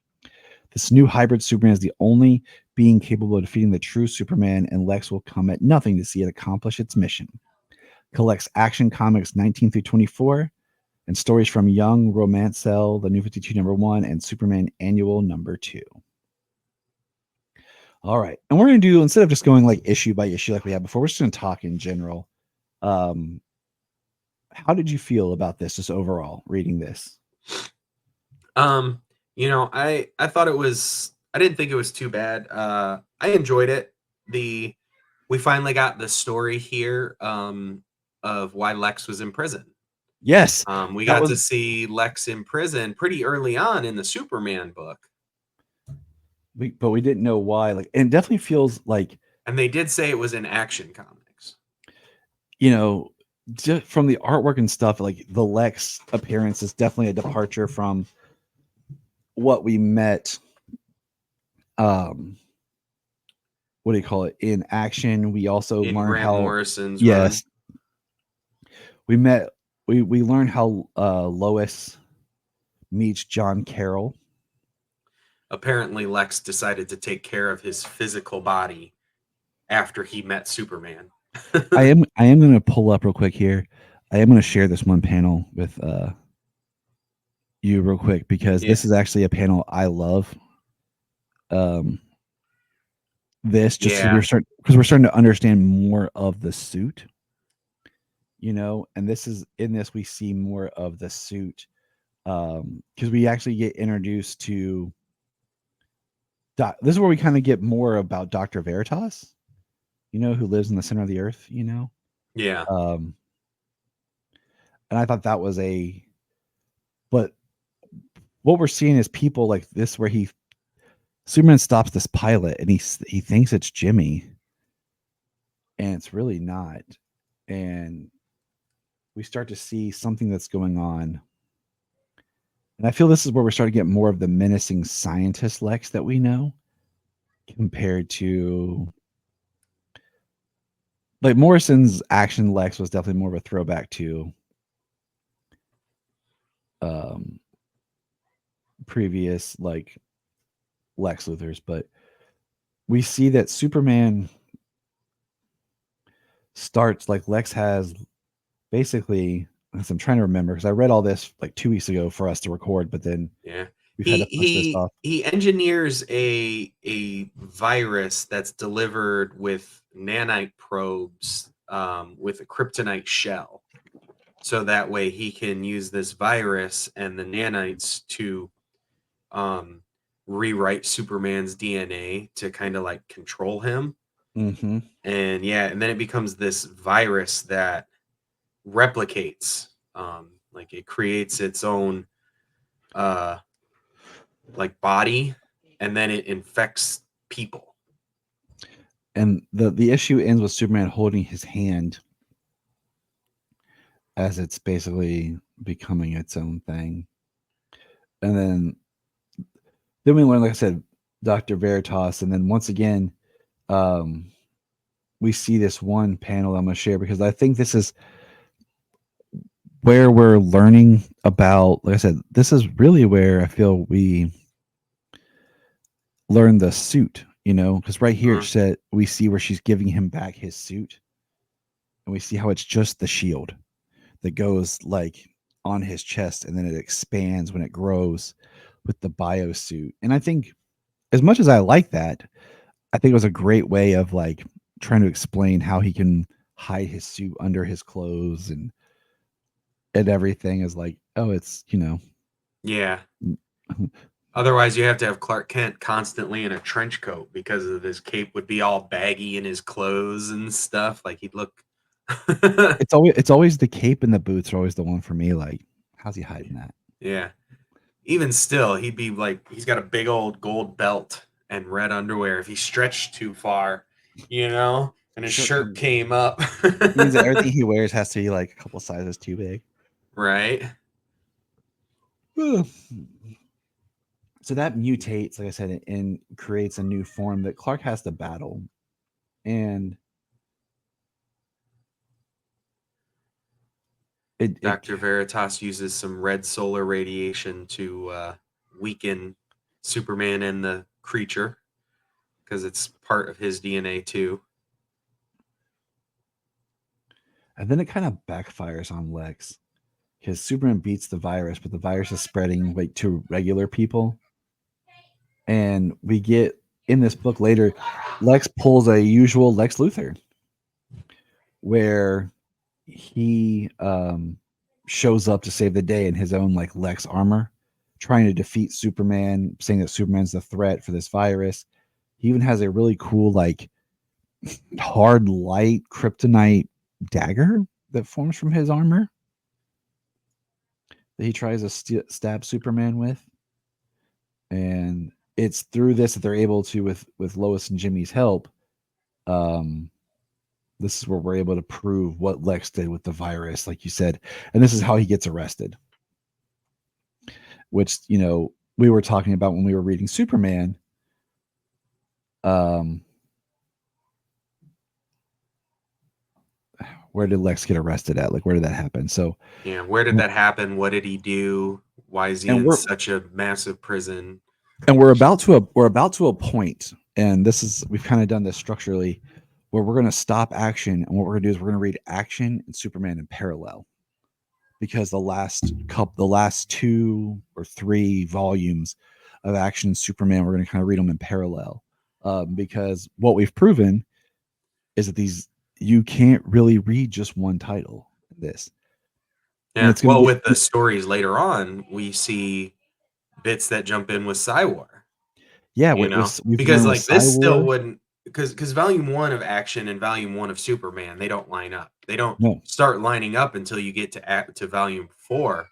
This new hybrid Superman is the only being capable of defeating the true Superman, and Lex will come at nothing to see it accomplish its mission. Collects Action Comics 19 through 24 and stories from Young, Romance Cell, The New 52 #1, and Superman Annual #2. All right. And we're going to do, instead of just going like issue by issue like we had before, we're just going to talk in general. How did you feel about this, just overall, reading this? I thought I didn't think it was too bad. I enjoyed it. We finally got the story here of why Lex was in prison. Yes. We got to see Lex in prison pretty early on in the Superman book. But we didn't know why. Like, and it definitely feels like, and they did say it was in Action Comics. Just from the artwork and stuff, like the Lex appearance is definitely a departure from what we met. What do you call it? In Action, we also in learned Grant how Morrison's yes, run. we learned how Lois meets John Carroll. Apparently Lex decided to take care of his physical body after he met Superman. I am going to pull up real quick here. I am going to share this one panel with you real quick because Yeah. this is actually a panel I love. Um, this just Yeah. because we're starting to understand more of the suit, and this is in this we see more of the suit because we actually get introduced to this is where we kind of get more about Dr. Veritas, who lives in the center of the earth, Yeah. um, and I thought that was but what we're seeing is people like this where Superman stops this pilot and he thinks it's Jimmy, and it's really not. And we start to see something that's going on. And I feel this is where we're starting to get more of the menacing scientist Lex that we know compared to like Morrison's action Lex was definitely more of a throwback to um previous like Lex Luthor's, but we see that Superman starts like Lex has basically, as I'm trying to remember, because I read all this like 2 weeks ago for us to record, but then Yeah. we've had He to push this he off. he engineers a virus that's delivered with nanite probes with a kryptonite shell. So that way he can use this virus and the nanites to um rewrite Superman's DNA to kind of like control him. Mm-hmm. And yeah, and then it becomes this virus that replicates like it creates its own uh like body, and then it infects people. And the issue ends with Superman holding his hand as it's basically becoming its own thing. And then we learn, like I said, Dr. Veritas, and then once again, um, we see this one panel I'm gonna share because I think this is where we're learning about, like I said, this is really where I feel we learn the suit, because right here it Uh, said we see where she's giving him back his suit, and we see how it's just the shield that goes like on his chest and then it expands when it grows with the bio suit. And I think as much as I like that, I think it was a great way of like trying to explain how he can hide his suit under his clothes and everything is like, oh, it's, yeah. Otherwise, you have to have Clark Kent constantly in a trench coat because of his cape would be all baggy in his clothes and stuff. Like he'd look. it's always the cape and the boots are always the one for me. Like, how's he hiding that? Yeah. Even still, he'd be like, he's got a big old gold belt and red underwear if he stretched too far, and his Shirt shirt comes. came up. Means that everything he wears has to be like a couple sizes too big. Right. Ugh. So that mutates, like I said, and creates a new form that Clark has to battle. And it Dr. Veritas uses some red solar radiation to weaken Superman and the creature because it's part of his DNA too. and then it kind of backfires on Lex because Superman beats the virus, but the virus is spreading like to regular people. And we get in this book later, Lex pulls a usual Lex Luthor where he shows up to save the day in his own like Lex armor, trying to defeat Superman, saying that Superman's the threat for this virus. He even has a really cool like hard light kryptonite dagger that forms from his armor that he tries to stab Superman with. And it's through this that they're able to, with Lois and Jimmy's help, um, this is where we're able to prove what Lex did with the virus, like you said. And this is how he gets arrested, which, we were talking about when we were reading Superman. Um, where did Lex get arrested at? Like, where did that happen? So, Yeah, where did that happen? What did he do? Why is he and in we're such a massive prison? we're about to a point, and this is we've kind of done this structurally, where we're going to stop action, and what we're going to do is we're going to read Action and Superman in parallel. because the last 2 or 3 volumes of Action Superman, we're going to kind of read them in parallel, because what we've proven is that these you can't really read just one title in this, and Yeah. it's going Well, to with the get stories later on, we see bits that jump in with Psywar, yeah. you know, We've because learned with like this still Cywar. wouldn't because volume one of Action and volume one of Superman, they don't line up. They don't No, start lining up until you get to volume four.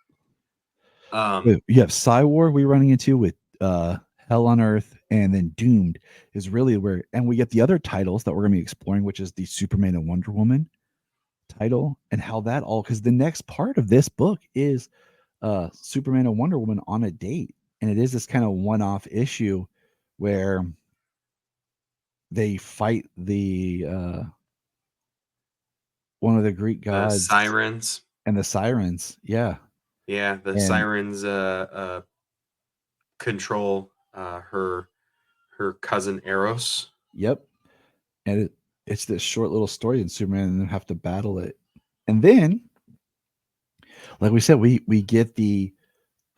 you have Cywar we running into with Hell on Earth, and then Doomed is really where, and we get the other titles that we're going to be exploring, which is the Superman and Wonder Woman title, and how that all, because the next part of this book is Superman and Wonder Woman on a date, and it is this kind of one-off issue where they fight the one of the Greek The gods sirens, and the sirens. Yeah, yeah, the and sirens control her cousin Eros. yep, and it's this short little story, and Superman and them have to battle it, and then, like we said, we get the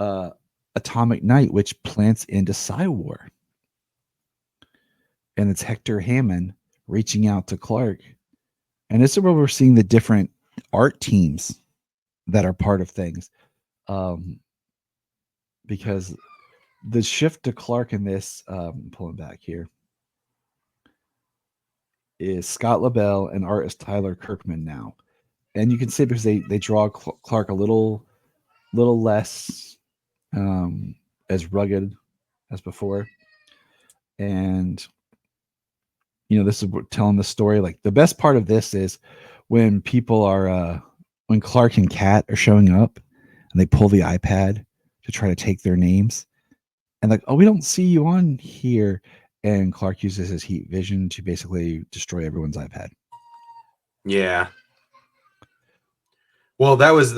uh, Atomic Knight, which plants into Cywar, and it's Hector Hammond reaching out to Clark, and this is where we're seeing the different art teams that are part of things, um, because the shift to Clark in this, pulling back here, is Scott LaBelle and artist Tyler Kirkman now, and you can see because they draw Clark a little less um, as rugged as before, and this is telling the story. Like the best part of this is when people are when Clark and Kat are showing up and they pull the iPad to try to take their names, and like, oh, we don't see you on here, and Clark uses his heat vision to basically destroy everyone's iPad. Yeah. Well, that was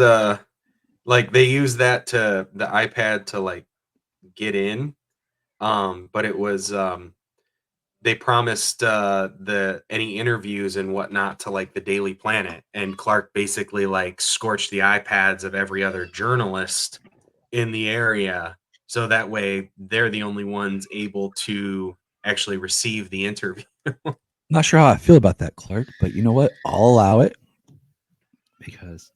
like they used that to the iPad to like get in. But it was they promised the any interviews and whatnot to like the Daily Planet, and Clark basically like scorched the iPads of every other journalist in the area, so that way they're the only ones able to actually receive the interview. Not sure how I feel about that, Clark, but you know what? I'll allow it because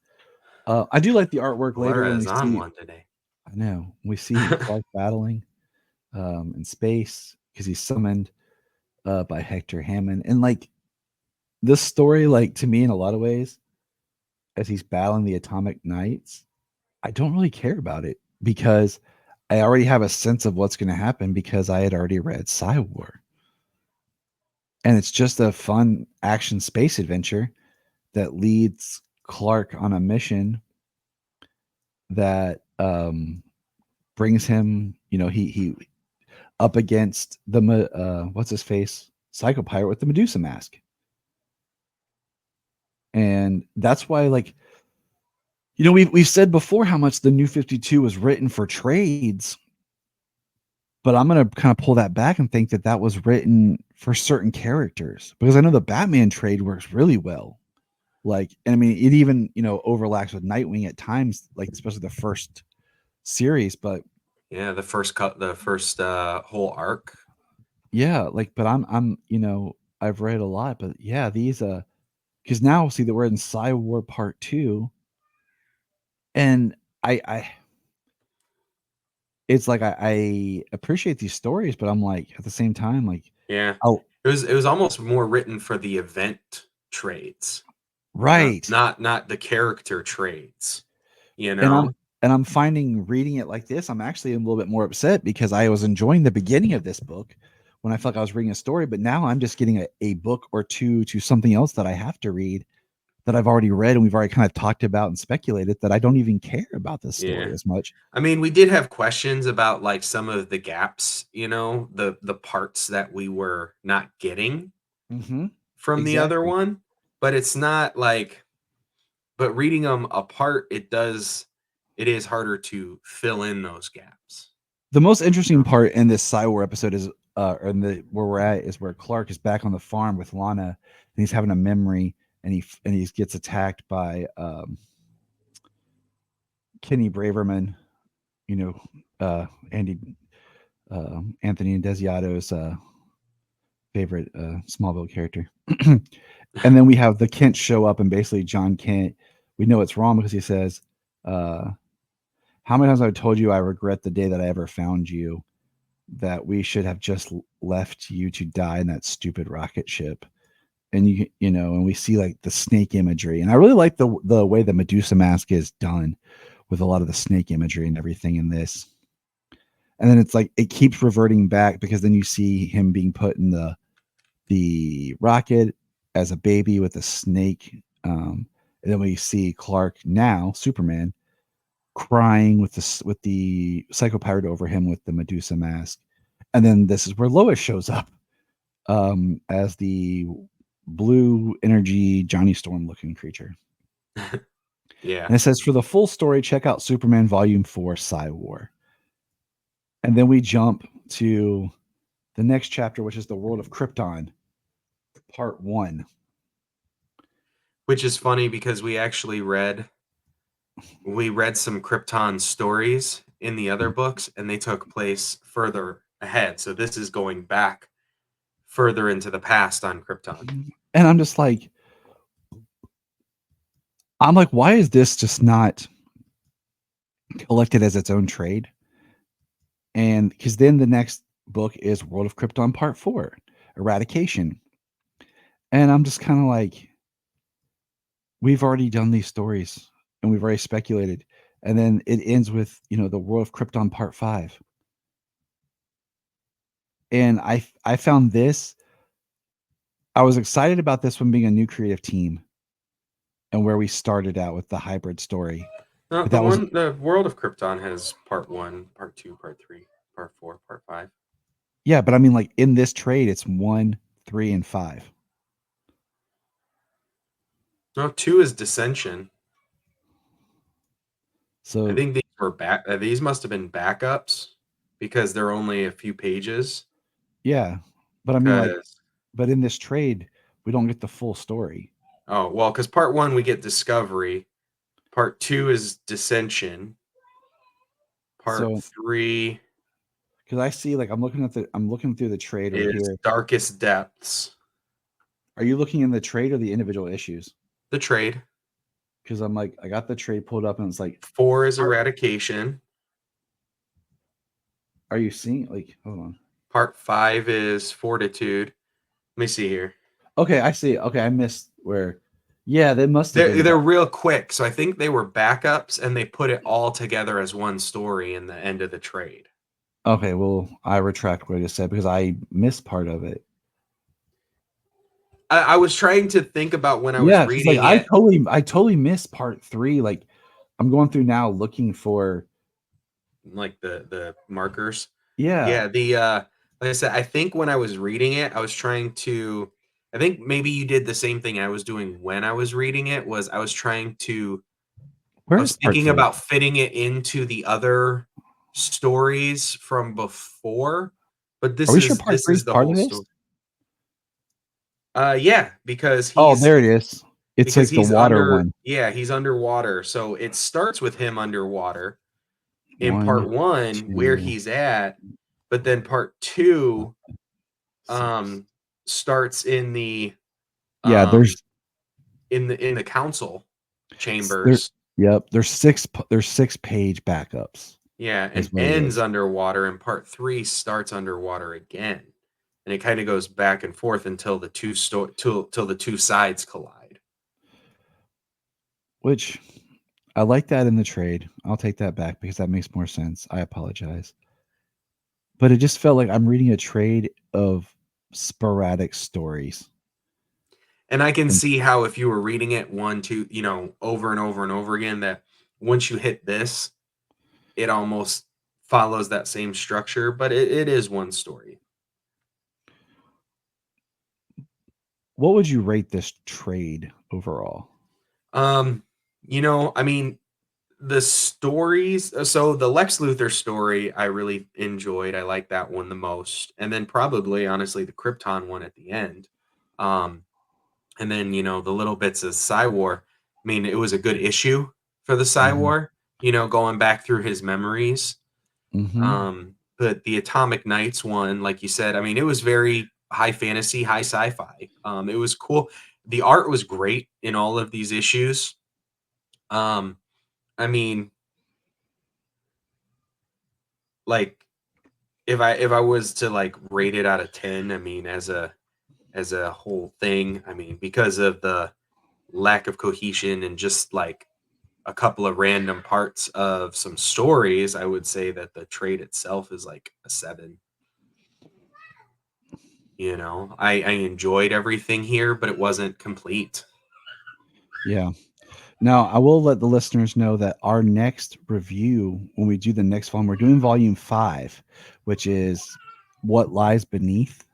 I do like the artwork later Laura when we is on see. one today. I know we see Clark battling in space because he's summoned by Hector Hammond, and like this story, like to me, in a lot of ways, as he's battling the Atomic Knights, I don't really care about it because I already have a sense of what's going to happen because I had already read Cywar, and it's just a fun action space adventure that leads Clark on a mission that brings him, he up against the what's his face Psycho Pirate with the Medusa mask, and that's why, like, we've said before how much the New 52 was written for trades, but I'm gonna kind of pull that back and think that that was written for certain characters because I know the Batman trade works really well. Like, and I mean, it even overlaps with Nightwing at times, like especially the first series. But Yeah, the first whole arc. yeah, like, but I'm I've read a lot, but yeah, these because now see that we're in War Part 2, and I it's like I appreciate these stories, but I'm like at the same time like, Yeah. oh, It was almost more written for the event trades, right. not the character trades, you And know? I'm finding reading it like this, I'm actually a little bit more upset because I was enjoying the beginning of this book when I felt like I was reading a story, but now I'm just getting a book or two to something else that I have to read that I've already read and we've already kind of talked about and speculated that I don't even care about this story Yeah. as much. I mean, we did have questions about like some of the gaps, the parts that we were not getting Mm-hmm. from the other Exactly. one, but it's not like but reading them apart, it is harder to fill in those gaps. The most interesting You part in this Cywar episode is, or in the where we're at, is where Clark is back on the farm with Lana, and he's having a memory, and he gets attacked by Kenny Braverman, you know, Andy Anthony Desiato's favorite Smallville character. And then we have the Kent show up, and basically John Kent. We know it's wrong because he says, "How many times have I told you I regret the day that I ever found you? That we should have just left you to die in that stupid rocket ship." And you know, and we see like the snake imagery, and I really like the way the Medusa mask is done with a lot of the snake imagery and everything in this. And then it's like it keeps reverting back because then you see him being put in the rocket as a baby with a snake. And then we see Clark now, Superman, crying with the psychopirate over him with the Medusa mask. And then this is where Lois shows up as the blue energy Johnny Storm looking creature. Yeah. And it says for the full story, check out Superman Volume 4 War. And then we jump to the next chapter, which is the World of Krypton, Part 1. Which is funny because we read some Krypton stories in the other books, and they took place further ahead. So this is going back further into the past on Krypton. And I'm like, why is this just not collected as its own trade? And because then the next book is World of Krypton Part 4, Eradication. And I'm just kind of like, we've already done these stories and we've already speculated. And then it ends with, you know, the World of Krypton Part 5. And I found this, I was excited about this one being a new creative team and where we started out with the hybrid story. But that was, The World of Krypton has Part 1, Part 2, Part 3, Part 4, Part 5. yeah, but I mean, like in this trade, it's 1, 3, and 5. No, 2 is Dissension. So I think these were these must have been backups because they're only a few pages. yeah, but I mean, like, Because but in this trade, we don't get the full story. because Part 1 we get Discovery, Part 2 is Dissension, Part So 3 because I see, like, I'm looking through the trade right is here. Darkest Depths. Are you looking in the trade or the individual issues? The trade. Because I'm like, I got the trade pulled up and it's like, 4 is Eradication. are you seeing? Like, hold on. Part 5 is Fortitude. Let me see here. Okay, I see. Okay, I missed where. Yeah, they must have been. They're real quick, so I think they were backups, and they put it all together as one story in the end of the trade. Okay, well, I retract what I just said because I missed part of it. I was trying to think about when I was Yeah, because like reading it. I totally missed part 3. Like, I'm going through now looking for. Like the markers. Yeah, Yeah, the like I said, I think when I was reading it, I think maybe you did the same thing I was doing when I was reading it, was I where is was part thinking 3? about fitting it into the other stories from before, but Are we sure part this 3 is is the part whole of this? story. Yeah, because Oh, there it is. It's like the water one. he's underwater. So it starts with him underwater in part 1, 1 where 2. he's at, but then part 2 6. starts in the Yeah, um in the council there. chambers. Yep, there's 6 page backups. Yeah, Is and what it ends is. underwater, and part 3 starts underwater again. And it kind of goes back and forth until till the two sides collide. Which I like that in the trade. I'll take that back because that makes more sense. I apologize. But it just felt like I'm reading a trade of sporadic stories. And I can And see how if you were reading it over and over and over again, that once you hit this, it almost follows that same structure, but it is one story. what would you rate this trade overall? Um, I mean, the stories, so the Lex Luthor story I really enjoyed. I like that one the most. And then probably honestly the Krypton one at the end. Um, and then, the little bits of War. I mean, it was a good issue for the Mhm. War. going back through his memories. Hmm. But the Atomic Knights one, like you said, I mean, it was very high fantasy, high sci-fi. It was cool. The art was great in all of these issues. Um, I mean, like if I was to like rate it out of 10, I mean, as a whole thing, I mean, because of the lack of cohesion and just like a couple of random parts of some stories, I would say that the trade itself is like a 7. I enjoyed everything here, but it wasn't complete. Yeah. Now, I will let the listeners know that our next review, when we do the next volume, we're doing volume 5, which is What Lies Beneath.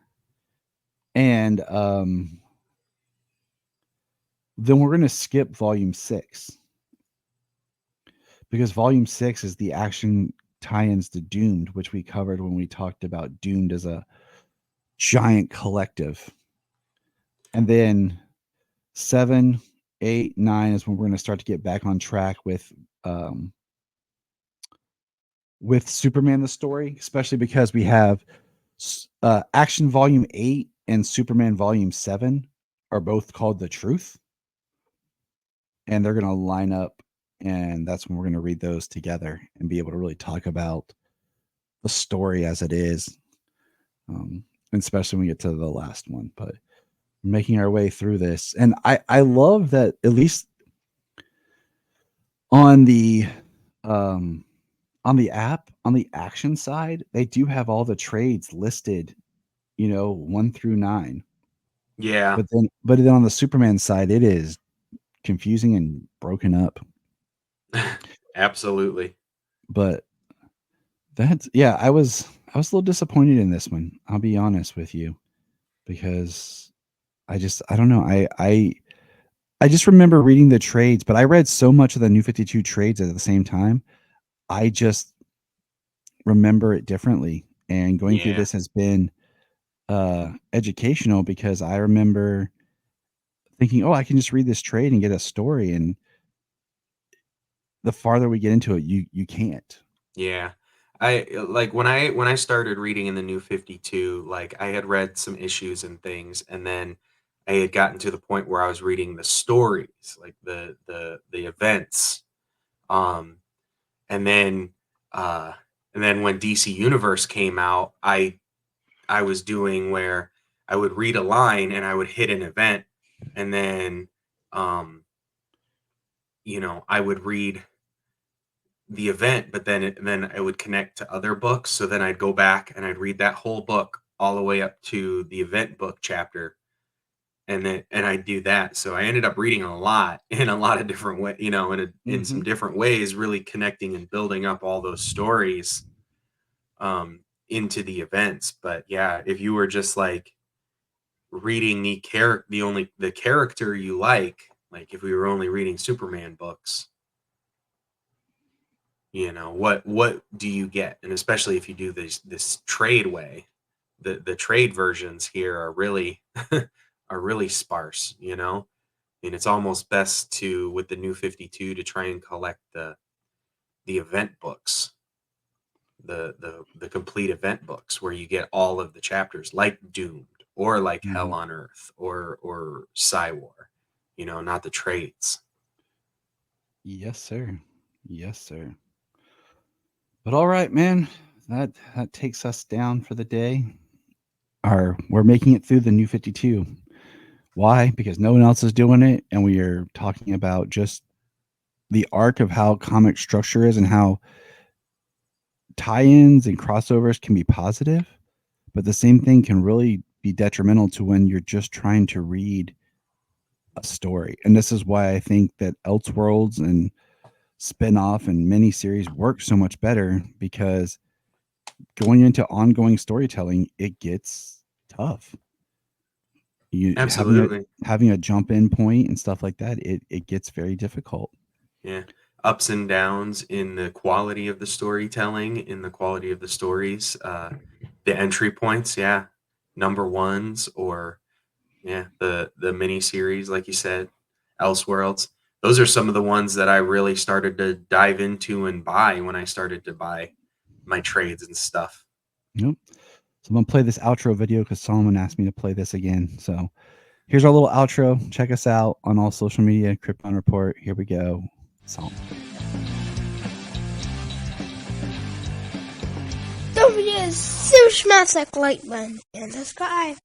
And then we're going to skip volume 6 because volume 6 is the action tie ins to Doomed, which we covered when we talked about Doomed as a giant collective. And then 7, 8, 9 is when we're going to start to get back on track um, with Superman the story, especially because we have Action Volume 8 and Superman Volume 7 are both called The Truth, and they're going to line up, and that's when we're going to read those together and be able to really talk about the story as it is, um, especially when we get to the last one. But we're making our way through this, and I love that at least on the um, on the app on the action side, they do have all the trades listed, 1 through 9. Yeah, But then on the Superman side, it is confusing and broken up. absolutely. But that's yeah, I was a little disappointed in this one. I'll be honest with you because I don't know. I just remember reading the trades, but I read so much of the New 52 trades at the same time. I just remember it differently. And going through Yeah, this has been educational because I remember thinking, "Oh, I can just read this trade and get a story." And the farther we get into it, you can't. yeah. I like when I started reading in the New 52, like I had read some issues and things, and then I had gotten to the point where I was reading the stories, like the events. Um, and then uh and then when DC Universe came out, I was doing where I would read a line and I would hit an event, and then um I would read the event, but then I would connect to other books. So then I'd go back and I'd read that whole book all the way up to the event book chapter, and I do that. So I ended up reading a lot in a lot of different way, in some Mhm. different ways, really connecting and building up all those stories into the events. But yeah, if you were just like reading the character you like if we were only reading Superman books, what do you get? And especially if you do this trade way, the trade versions here are really are really sparse, and it's almost best to with the New 52 to try and collect the event books, the complete event books where you get all of the chapters like Doomed or like Hell Mhm. on Earth or War, not the trades. Yes, sir. Yes, sir. But all right, man. That takes us down for the day. We're making it through the New 52. Why? Because no one else is doing it, and we are talking about just the arc of how comic structure is and how tie-ins and crossovers can be positive, but the same thing can really be detrimental to when you're just trying to read a story. And this is why I think that Elseworlds and spin-off and miniseries work so much better because going into ongoing storytelling, it gets tough. You Absolutely. having a jump in point and stuff like that, it gets very difficult. Yeah. Ups and downs in the quality of the storytelling, in the quality of the stories, the entry points, yeah. Number ones or yeah, the mini series, like you said, Elseworlds. those are some of the ones that I really started to dive into and buy when I started to buy my trades and stuff. Yep. So I'm gonna play this outro video because Solomon asked me to play this again. So here's our little outro. Check us out on all social media. Krypton Report. Here we go. Solomon. Don't forget to smash that like button and subscribe.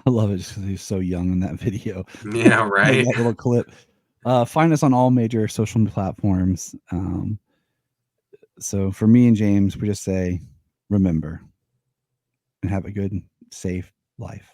I love it just because he's so young in that video. Yeah, Like right. that little clip. Find us on all major social platforms. So for me and James, we just say, remember and have a good, safe life.